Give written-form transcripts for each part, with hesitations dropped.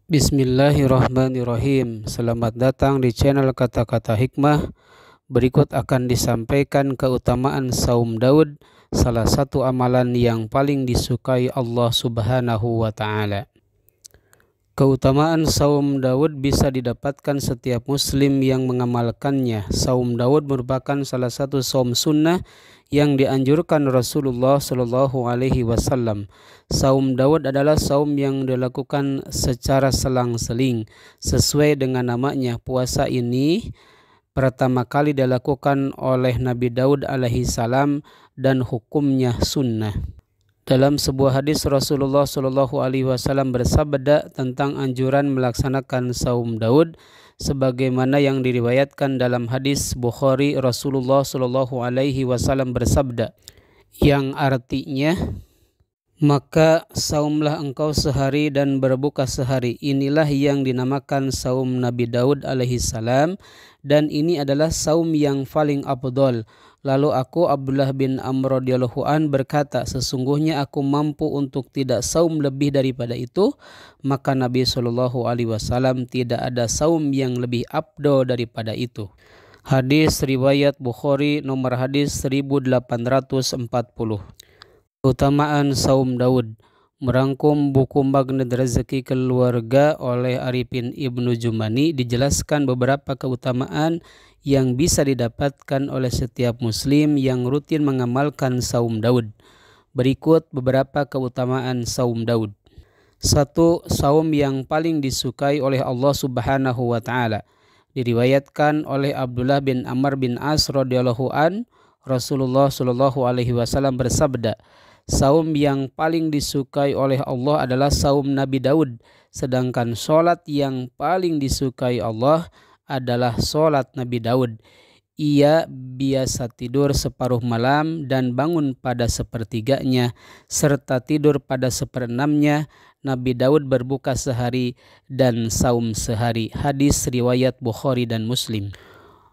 Bismillahirrahmanirrahim. Selamat datang di channel Kata-Kata Hikmah. Berikut akan disampaikan keutamaan saum Daud, salah satu amalan yang paling disukai Allah Subhanahu wa Ta'ala. Keutamaan saum Daud bisa didapatkan setiap muslim yang mengamalkannya. Saum Daud merupakan salah satu saum sunnah yang dianjurkan Rasulullah Shallallahu Alaihi Wasallam. Saum Daud adalah saum yang dilakukan secara selang-seling sesuai dengan namanya. Puasa ini pertama kali dilakukan oleh Nabi Daud alaihi salam dan hukumnya sunnah. Dalam sebuah hadis Rasulullah Shallallahu Alaihi Wasallam bersabda tentang anjuran melaksanakan saum Daud, sebagaimana yang diriwayatkan dalam hadis Bukhari. Rasulullah Shallallahu Alaihi Wasallam bersabda, yang artinya, maka saumlah engkau sehari dan berbuka sehari. Inilah yang dinamakan saum Nabi Daud alaihi salam, dan ini adalah saum yang paling afdol. Lalu aku, Abdullah bin Amr radhiyallahu an, berkata, sesungguhnya aku mampu untuk tidak saum lebih daripada itu. Maka Nabi Shallallahu Alaihi Wasallam, tidak ada saum yang lebih afdol daripada itu. Hadis riwayat Bukhari, nomor hadis 1840. Keutamaan saum Daud. Merangkum buku Magnet Rezeki Keluarga oleh Arifin Ibnu Jumani, dijelaskan beberapa keutamaan yang bisa didapatkan oleh setiap muslim yang rutin mengamalkan saum Daud. Berikut beberapa keutamaan saum Daud. 1. Saum yang paling disukai oleh Allah Subhanahu wa Ta'ala. Diriwayatkan oleh Abdullah bin Amr bin As radhiyallahu an, Rasulullah Shallallahu Alaihi Wasallam bersabda, saum yang paling disukai oleh Allah adalah saum Nabi Daud, sedangkan sholat yang paling disukai Allah adalah sholat Nabi Daud. Ia biasa tidur separuh malam dan bangun pada sepertiganya, serta tidur pada seperenamnya. Nabi Daud berbuka sehari dan saum sehari. Hadis riwayat Bukhari dan Muslim.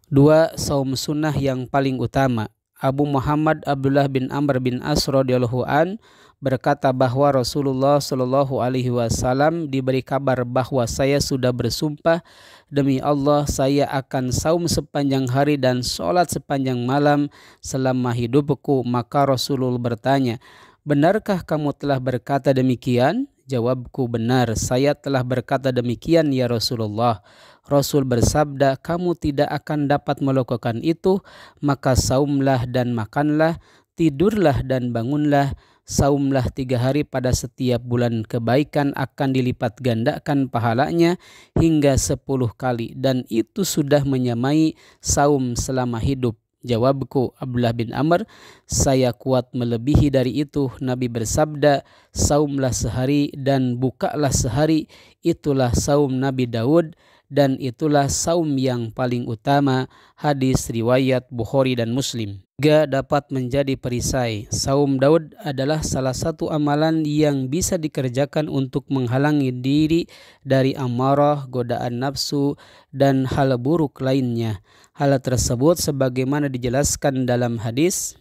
2. Saum sunnah yang paling utama. Abu Muhammad Abdullah bin Amr bin As radhiyallahu an berkata bahwa Rasulullah Shallallahu Alaihi Wasallam diberi kabar bahwa saya sudah bersumpah, demi Allah saya akan saum sepanjang hari dan sholat sepanjang malam selama hidupku. Maka Rasulullah bertanya, benarkah kamu telah berkata demikian? Jawabku, benar, saya telah berkata demikian ya Rasulullah. Rasul bersabda, kamu tidak akan dapat melakukan itu, maka saumlah dan makanlah, tidurlah dan bangunlah, saumlah 3 hari pada setiap bulan, kebaikan akan dilipat gandakan pahalanya hingga 10 kali, dan itu sudah menyamai saum selama hidup. Jawabku, Abdullah bin Amr, saya kuat melebihi dari itu. Nabi bersabda, saumlah sehari dan bukalah sehari, itulah saum Nabi Daud, dan itulah saum yang paling utama. Hadis riwayat Bukhari dan Muslim. 3. Dapat menjadi perisai. Saum Daud adalah salah satu amalan yang bisa dikerjakan untuk menghalangi diri dari amarah, godaan nafsu, dan hal buruk lainnya. Hal tersebut sebagaimana dijelaskan dalam hadis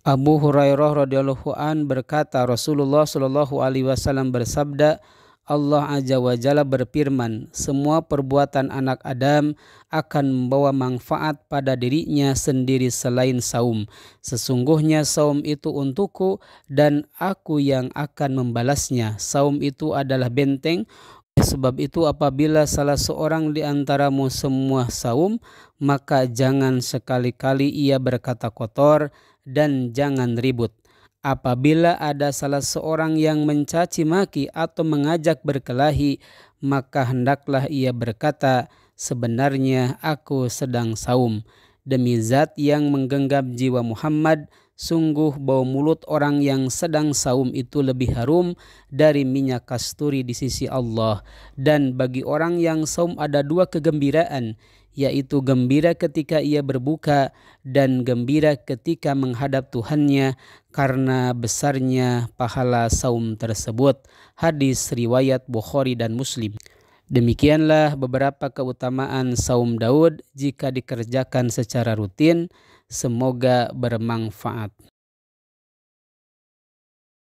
Abu Hurairah radhiyallahu an berkata, Rasulullah Shallallahu Alaihi Wasallam bersabda, Allah Azza wa Jalla berfirman, semua perbuatan anak Adam akan membawa manfaat pada dirinya sendiri selain saum. Sesungguhnya saum itu untukku dan aku yang akan membalasnya. Saum itu adalah benteng. Sebab itu apabila salah seorang di antaramu semua saum, maka jangan sekali-kali ia berkata kotor dan jangan ribut. Apabila ada salah seorang yang mencaci maki atau mengajak berkelahi, maka hendaklah ia berkata, sebenarnya aku sedang saum. Demi zat yang menggenggam jiwa Muhammad, sungguh bau mulut orang yang sedang saum itu lebih harum dari minyak kasturi di sisi Allah. Dan bagi orang yang saum ada 2 kegembiraan, yaitu gembira ketika ia berbuka dan gembira ketika menghadap Tuhannya karena besarnya pahala saum tersebut. Hadis riwayat Bukhari dan Muslim. Demikianlah beberapa keutamaan saum Daud jika dikerjakan secara rutin. Semoga bermanfaat.